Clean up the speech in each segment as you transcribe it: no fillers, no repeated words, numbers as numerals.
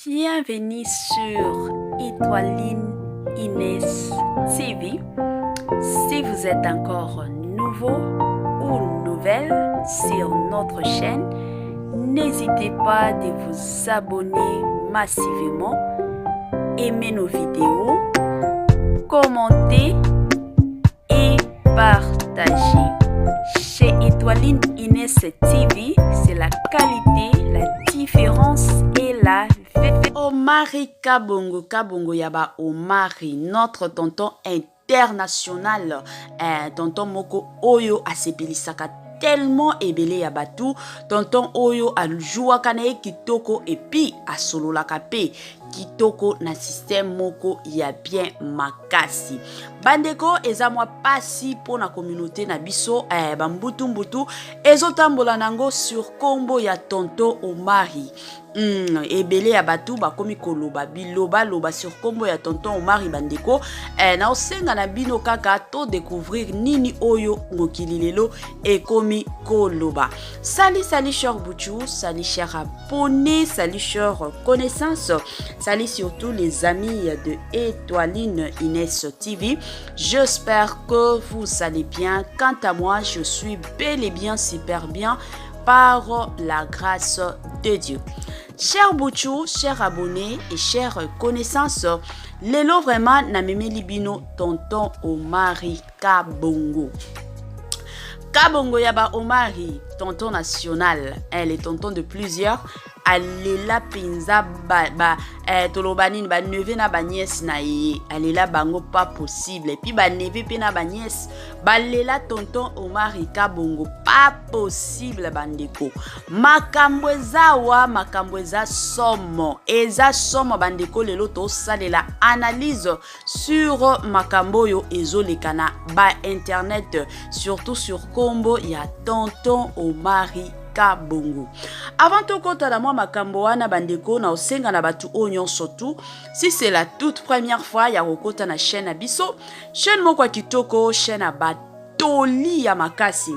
Bienvenue sur Étoiline Inès TV. Si vous êtes encore nouveau ou nouvelle sur notre chaîne, n'hésitez pas de vous abonner massivement, aimer nos vidéos, commenter et partager. Chez Étoiline Inès TV, c'est la qualité, la différence et la vérité. Omari Kabongo Yaba Omari, notre tonton international, tonton Moko Oyo Asepelisaka tellement ebele ya batu, tonton Oyo aljua kanae kitoko epi asolola kape kitoko na système moko ya bien makasi. Bandeko eza mwa pasi po na communauté na biso bambutu ezotambola nango sur kombo ya tonton Omari. Ebele ya batu bakomi koloba biloba sur kombo ya tonton Omari bandeko na osenga na bino kaka to découvrir nini oyo mokili lelo ekomi koloba. Salut cher Bouchou, salut cher abonné, salut cher connaissance, salut surtout les amis de Étoiline Inès TV. J'espère que vous allez bien. Quant à moi, je suis bel et bien super bien par la grâce de Dieu. Cher Bouchou, cher abonné et chers connaissances, lelo vraiment na meme libino tonton Omari Kabongo. Kabongo Yaba Omari, tonton national, elle est tonton de plusieurs. Alela pinza tolobanini ba neve na ba nièce na ye alela bango pas possible et puis ba neve pe na ba nièce balela tonton Omari Kabongo pas possible bandeko makambo eza somo bandeko lelo to salela analyse sur makambo yo ezolekana ba internet surtout sur kombo ya tonton Omari Kabongo. Avant tout compte à la moi makambo wana bandeko na osenga na batu onyon surtout si c'est la toute première fois ya kokota na chaîne abiso chaîne moko kitoko chaîne batoli ya makasi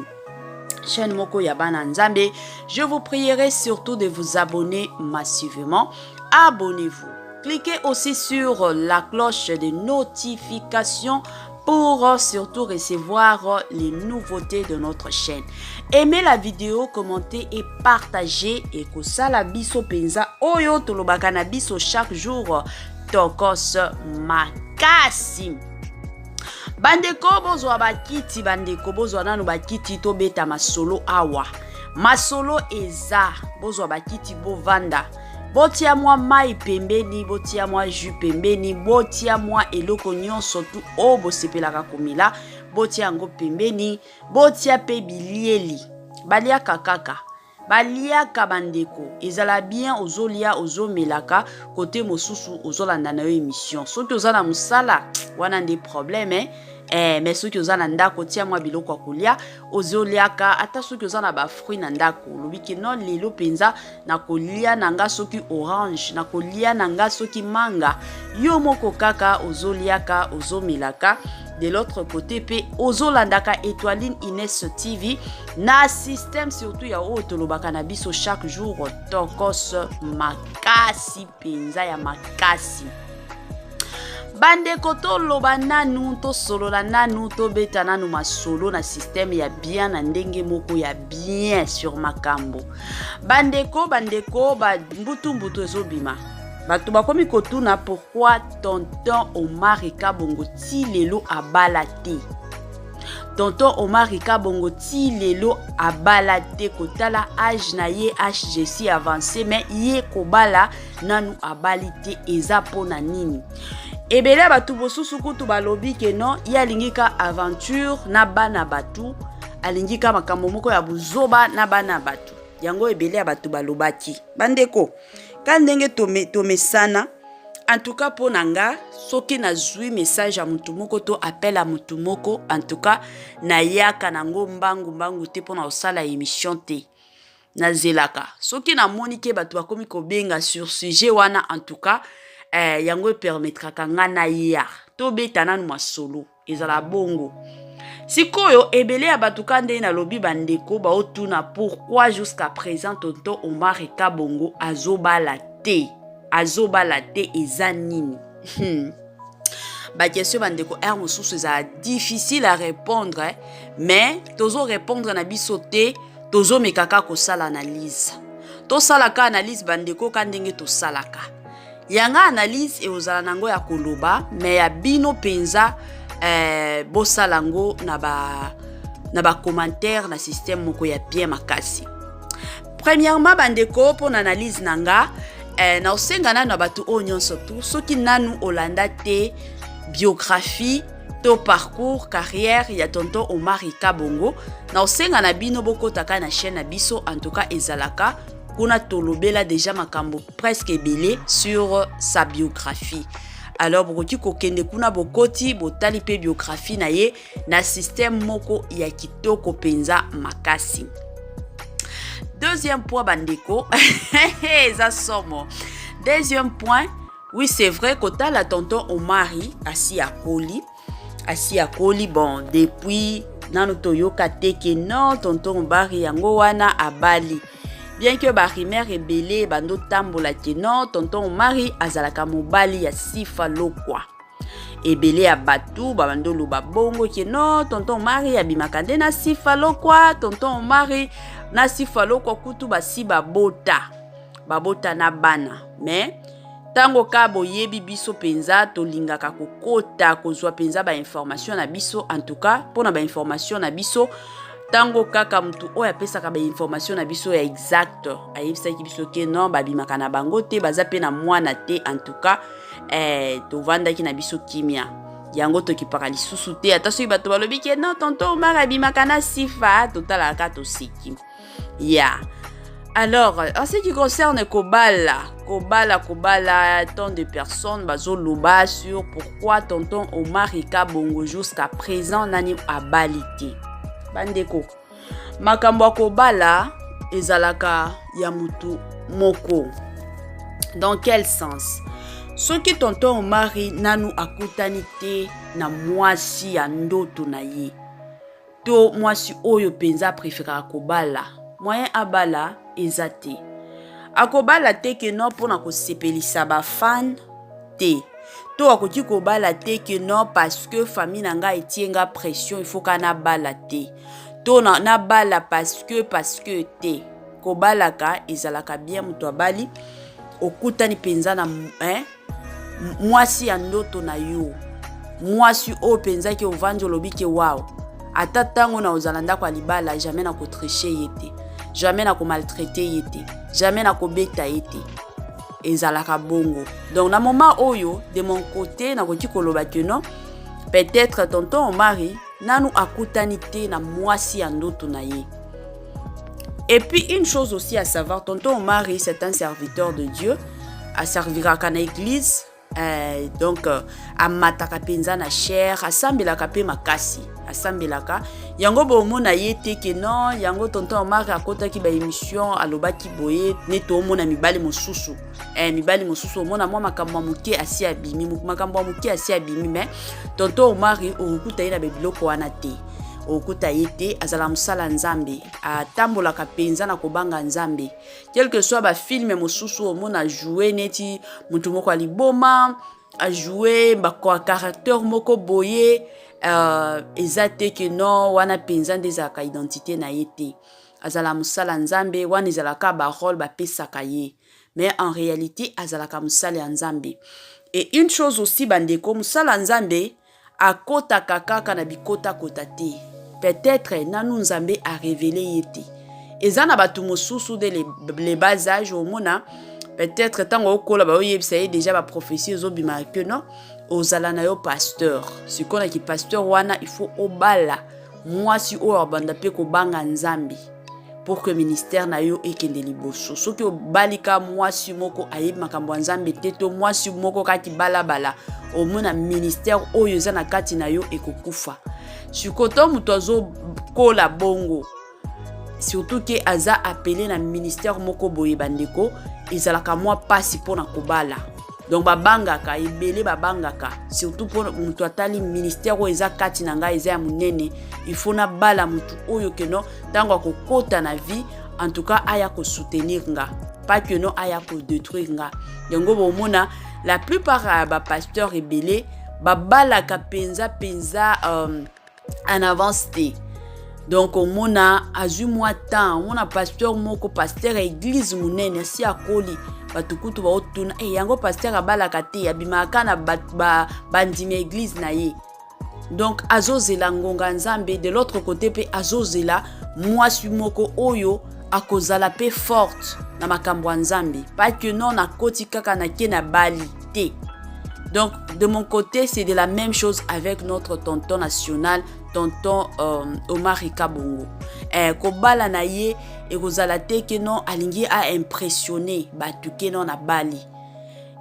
chaîne moko ya bana nzambe. Je vous prierai surtout de vous abonner massivement. Abonnez-vous. Cliquez aussi sur la cloche de notification pour surtout recevoir les nouveautés de notre chaîne. Aimez la vidéo, commentez et partagez et que ça la biso penza oyo tolobaka na biso chaque jour tokos makasi. Bandeko bozwa bakiti bandeko bozwa nanu bakiti to beta masolo awa. Masolo eza bozwa bakiti bovanda. Botia mwa mai pembeni, botia mwa jus pembeni, botia mwa eloko nyonso tu o bosepelaka komila, botia ngo pembeni, botia pe bilieli. Baliaka kaka. Baliaka bandeko. Ezala bien ozolia ozomelaka kote mosusu ozolanda na yo émission. Soki ozana musala wana nde problème mais soki ozana ndako tia mwa biloko ya kolia ozoliaka ata soki ozana ba fruit na ndako lobiki non lelo penza na kolia nanga soki orange na kolia nanga soki manga yo moko kaka ozoliaka ozomelaka. De l'autre côté pe ozolandaka Étoiline Inès TV na système surtout ya otolobaka na biso chaque jour tokos makasi penza ya makasi. Bandeko toloba nanu to solola nanu to beta nanu masolo na système ya bien na ndenge moko ya bien sur makambo. Bandeko ba mbutu ezobima. Batu bakomi kotuna pourquoi tonton Omari Kabongo ti lelo abalate. Tonton Omari Kabongo ti lelo abalate kotala âge na ye âge si avancé mais ye kobala nanu abalite eza pona nini. Ebele batu bosusu kutu balobi ke non ya lingika aventure na bana batu alingika makambo moko ya buzoba na bana batu. Yango ebele batu balobaki. Bandeko kandenge tomesana en tout cas pour nanga soki na zui message à mutu moko to appel à mutu moko en tout cas na yaka nango mbangu te pona osala émission te na zelaka soki na monike batu bakomi kobenga sur sujet wana en tout cas yango permettra kanga na ya to beta nanu masolo ezala bongo. Sikoyo ebele ya batuka nde na lobi bandeko ba otuna pourquoi jusqu'à présent tonton Omari Kabongo azobala te. azobala te eza nini? Ba question bandeko er mosusu eza difficile à répondre, mais tozo répondre na biso te, tozo mekaka ko sala analyse. To salaka analyse bandeko ka ndenge to salaka. Yanga analyse e ozala nango ya koloba, mais ya bino penza bo salango na ba commentaire na système moko ya bien makasi. Premièrement bandeko pour analyse nanga na osengana na batu o nyonso tu soki nanu olanda te biographie to parcours carrière ya tonton Omar Kabongo na osengana bino bokotaka na chaîne na biso en tout cas ezalaka kuna tolobela déjà makambo presque ebele sur sa biographie. Alors bokoki kokende kuna bokoti botali pe biographie na ye na système moko ya kitoko penza makasi. Deuxième point bandeko, ça somo. Deuxième point, oui c'est vrai que t'as la tonton Omari assis à Koli, bon depuis nanu toyoka teke non tonton Omari yango wana abali. Bien que barimère ebele bando tambola ke non tonton Omari azalaka mobali ya Sifa Lokwa. Ebele abatu bando luba bongo ke non tonton Omari abimaka nde na Sifa Lokwa, tonton Omari na Sifa Lokwa kutu basi babota na bana. Mais tango ka boyebi biso penza tolingaka kokota kozwa penza ba information na biso, en tout cas pona ba information na biso tango kaka mtu oya pesaka ba information na biso ya exact ayebisaki biso ke non babimaka na bango te baza pe na mwana te, en tout cas tovandaki na biso kimia yango tokipaka lisusu te ata soki bato balobi ke non tonton Omar abimaka na Sifa totalaka tosiki. Yeah. Alors, en ce qui concerne Kobala, tant de personnes bazo loba sur pourquoi tonton Omar Kabongo jusqu'à présent nani abalité. Bandeko, makambo Kobala ezalaka ya mutu moko. Dans quel sens? Ce qui tonton Omar nanu akutani te na mwasi ya ndoto na ye. To mwasi oyo penza préféra Kobala. Moyen abala ezate. Akobala te ke non pona ko sepelisa ba fan te. To akoki kobala te ke non parce que famille nanga etienga pression il faut kana bala te. To na bala parce que te. Kobala ka ezalaka bien muto abali okutani penza na mwasi ya ndoto na yo. Mwasi o penza ke ovanjo lobike wow. Ata tango na ozalanda kwa libala jamais na ko tricher yete. Jamais na ko maltraiter yete, jamais na ko beta yete. Ezalaka bongo. Donc na moment oyo de mon côté na koki koloba que non, peut-être tonton Omari nanu akutani te na mwasi ya ndoto na ye. Et puis une chose aussi à savoir, tonton Omari c'est un serviteur de Dieu, a servira kana église. Donc amataka penza na cher asambelaka pe makasi asambelaka yango bomona yete ke non yango tonton Omar akotaki ba émission alobaki boye neto mona mibali mosusu mona mwa makambo muke asi abimi mais tonton Omar okuta ina bebiloko wana te okuta yete azala musala nzambe atambolaka penza na kobanga nzambe quel que soit ba film mosusu omona jouer neti mutu moko aliboma a jouer ba caractère moko boye ezate ke non wana penza ndezaka identité na yete azala musala nzambe wana ezalaka ba rôle ba pesaka ye, mais en réalité azalaka musala nzambe. Et une chose aussi bandeko musala nzambe akotaka kaka na bikota kota te. Peut-être nanu nzambe a révélé yete. Ezana batu mosusu de les bas âges au mona. Peut-être tango okola ba oyebisa ye déjà ba prophétie ozobima que non ozala na yo pasteur. Si kona ki pasteur wana il faut obala mwasi o abanda pe ko banga nzambe pour que ministère na yo ekende liboso. Soki obalika mwasi moko ayebi makambo nzambe te to mwasi moko kati balabala omona ministère oyo za na kati na yo ekokufa. Sikoto mutu azo kola bongo surtout que aza appelé na ministère moko boye bandeko ezalaka mwa pasi pona kobala. Donc babangaka ebele babangaka surtout pour mutu atali ministère oyo eza kati na nga eza ya munene il faut na bala mutu oyo keno tango akokota na vie en tout cas aya ko soutenir nga pas que non aya ko détruire nga. Yango bomona la plupart ba pasteurs rebelles babalaka penza en avance te. Donc omona azu moi temps on pasteur moko pasteur église munene si akoli batukutu ba otuna yango pasteur abalaka te abimaka na bandime église na ye. Donc azozela ngonga nzambe de l'autre côté pe azozela mwasi moko oyo akozala pe forte na makambo nzambe pas que non na koti kaka na ke na bali te. Donc de mon côté c'est de la même chose avec notre tonton national tonton Omar Kabongo. Kobala na ye ekozala te ke non alingi a impressionner batu ke non na bali.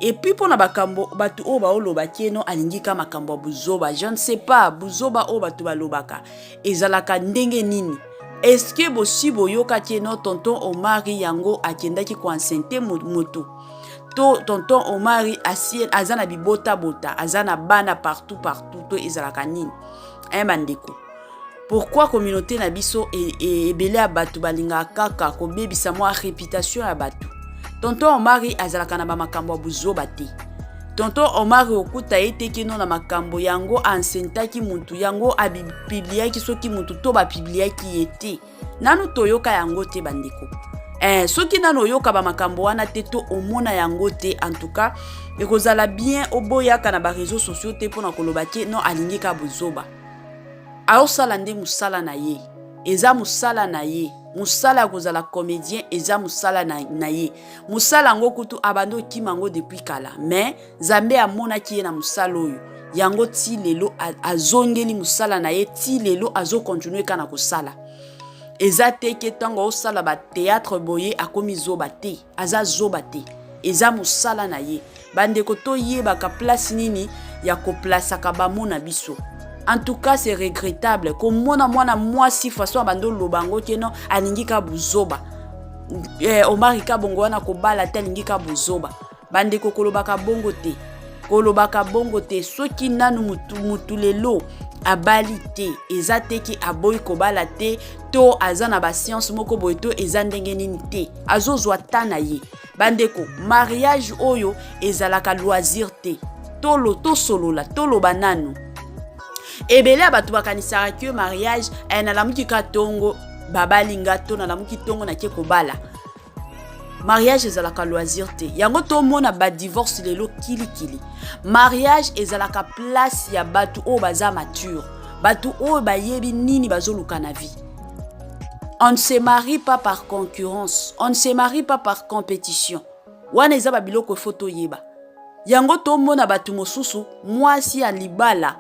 Et puis pour na bakambo batu o ba oloba ke non alingi ka makambo buzoba, je ne sais pas buzoba o batu balobaka ezalaka ndenge nini. Est-ce que bosi boyoka ke non tonton Omar yango akendaki ko enceinte moto to tonton Omar asien azana bibota bota azana bana partout to ezalaka nini bandeko. Pourquoi communauté na biso ebele ya batu balinga kaka ko bebisa mo réputation ya batu. Tonton Omar azalaka na ba makambo buzoba te. Tonton Omar okuta ete ke non na makambo yango ansentaki muntu yango abibliaki soki muntu to ba bibliaki ete. Nanu toyoka yango te bandeko. Soki nano yoka ba makambo wana te to omona yango te en tout cas ekozala bien oboyaka na ba réseaux sociaux te pona koloba ke non alingi ka buzoba. Aosala nde musala na ye. Eza musala na ye. Musala kozala comédien eza musala na ye. Musala ngo kutu abando kimango depuis kala. Mais Zambe amona ki ye na musala oyo. Yango ti lelo azongeli musala na ye ti lelo azo continuer kana kosala. Eza te ke tango osala ba théâtre boye akomi zoba te. Aza zoba te. Eza musala na ye. Bandeko to ye baka place nini ya ko place ka mona biso. En tout cas, c'est regrettable. Comme moi si façon abando lobango keno alingi ka buzoba. Omar Kabongo wana ko bala telingi ka buzoba. Bande ko kolobaka bongo te. Kolobaka bongo te soki nanu mutu lelo abali te. Eza te ki aboy ko bala te to azana ba science moko boy to eza ndenge nini te. Azozwa tana ye. Bande ko mariage oyo ezalaka loisir te. Tolo to solo la tolo bananu. Ebele abatu bakanisaka ke mariage na lamuki katongo babalinga to na lamuki tongo na keko bala. Mariage ezalaka loisir te. Yango to mona ba divorce lelo kili. Mariage ezalaka place ya batu o baza mature. Batu o bayebi nini bazoluka na vie. On ne se marie pas par concurrence. On ne se marie pas par compétition. Wana eza babiloko photo yeba. Yango to mona batu mosusu mwasi alibala.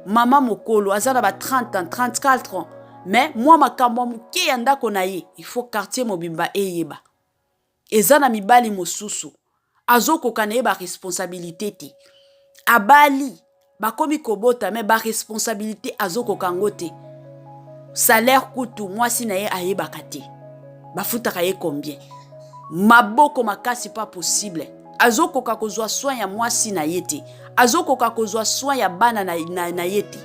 Maman mokolo azana ba 30 ans 34 ans mais moi makambo muke yanda konaye il faut quartier mobimba eyeba ezana mibali mosusu azoko kanaye ba responsabilité te abali bakomi kobota mais ba responsabilité azoko kangote salaire kutu mwasi naye ayebaka te bafutaka ye combien maboko makasi pas possible azoko kakozwa soin ya mwasi na yete azoko kakozwa soin ya bana na yete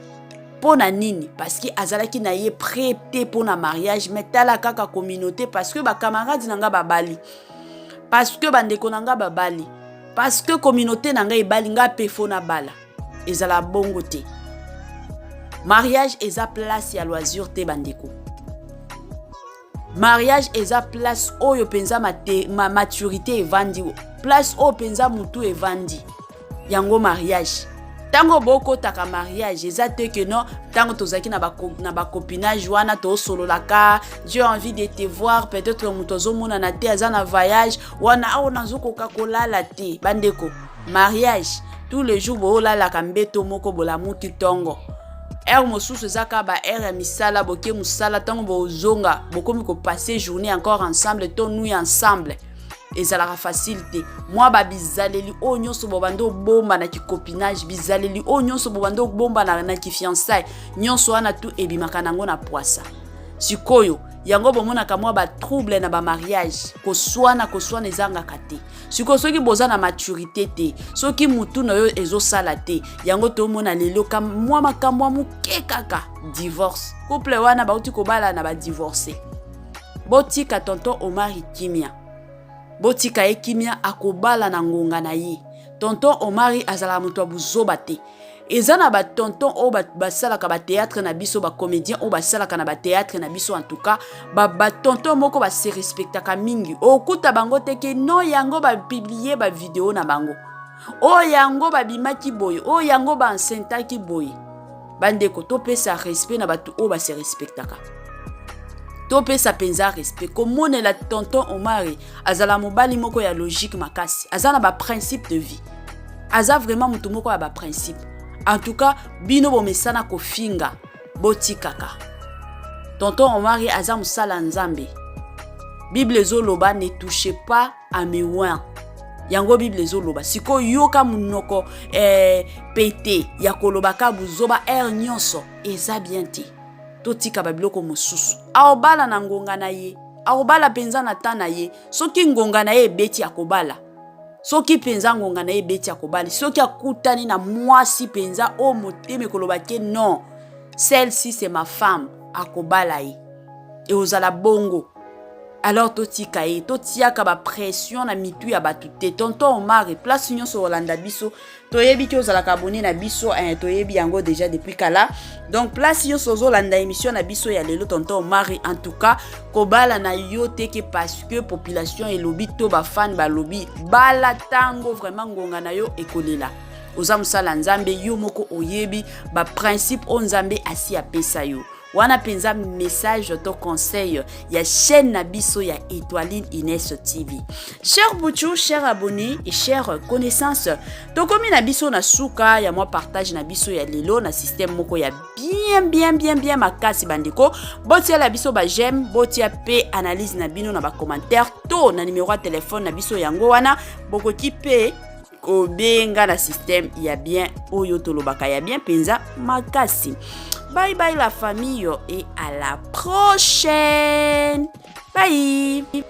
pona nini parce que azalaki na ye prêté pona mariage mais tala kaka communauté parce que ba camarades nanga babali parce que bandeko nanga babali parce que communauté nanga ebali nga pefo na bala ezala bongo te. Mariage eza place ya loisir te bandeko. Mariage eza place oyo penza ma maturité evandi place oyo penza mutu evandi yango mariage. Tango boko taka mariage eza te que non tango tozaki na ba copinage wana to solo laka j'ai envie de te voir peut-être mutozo mona na te azana voyage wana o nazuko kakolala te bandeko. Mariage tous les jours bo la kambeto moko bolamu kitongo mosusu zaka ba misala boke musala tango bozonga bokomi ko passer journée encore ensemble to nuit ensemble ezalaka facilité moi ba bizaleli o nyonso bobando bomba na ki copinage bizaleli o nyonso bobando bomba na ki fiançailles nyonso wana tu ebimaka nango na poisa sikoyo yango bomona kamwa ba trouble na ba mariage koswana ezanga kate siko soki boza na maturité te soki mutu na yo ezosala te yango to mona lelo kamwa makamwa muke kaka divorce couple wana bauti kobala na ba divorcer botika tonton Omar Kimia botika ye kimia akobala na ngonga na ye. Tonton Omari azala muto buzoba te. Ezana ba tonton o ba salaka ba théâtre na biso ba comédien o ba salaka na ba théâtre na biso en tout cas ba tonton moko ba se respectaka mingi. Okuta bango teke no yango ba publier ba vidéo na bango. O yango ba bimaki boye, o yango ba ensentaki boye. Bandeko to pesa respect na batu o ba se respectaka. To pesa penza respect. Komone la tonton Omari azala mobali moko ya logique makasi. Azana ba principe de vie. Aza vraiment mutu moko ya ba principe. En tout cas, bino bomesana kofinga botikaka. Tonton Omari aza musala nzambe. Bible zoloba ne touchez pas à mes oins. Yango Bible zoloba. Siko yoka munoko pete ya kolobaka buzoba nyonso eza bien te. Totika babiloko mosusu. Aobala na ngonga na ye. Aobala penza na tana ye. Soki ngonga na ye beti akobala. Soki penza ngonga na ye beti akobali. Soki akutani na mwasi penza o moteme kolobake non. Celle-ci c'est ma femme. Akobala ye. Et ozala bongo. Alors totika ye. Totiaka ba pression na mitu ya batute. Tonton Omar place nyonso Olanda biso. Toyebi ki ozala kabone na biso. Toyebi yango déjà depuis kala. Donc place nyonso Olanda émission na biso ya lelo Tonton Omar. En tout cas kobala na yo teke parce que population et lobby to ba fan ba lobby. Bala tango vraiment ngonga na yo ekolela. Oza musala nzambe yo moko oyebi ba principe o nzambe asi apesa yo. Wana penza message to conseil ya chaîne Nabiso ya Étoiline Inès TV. Chers Bouchou, chers abonnés et chers connaissances, tokomi Nabiso na suka ya moi partage Nabiso ya lelo na système moko ya bien makasi bandeko. Botia la biso ba j'aime, botia pe analyse na bino na ba commentaire to na numéro de téléphone Nabiso yango wana bokoti pe kobenga na système ya bien oyo tolobaka ya bien penza makasi. Bye bye la famille et à la prochaine. Bye.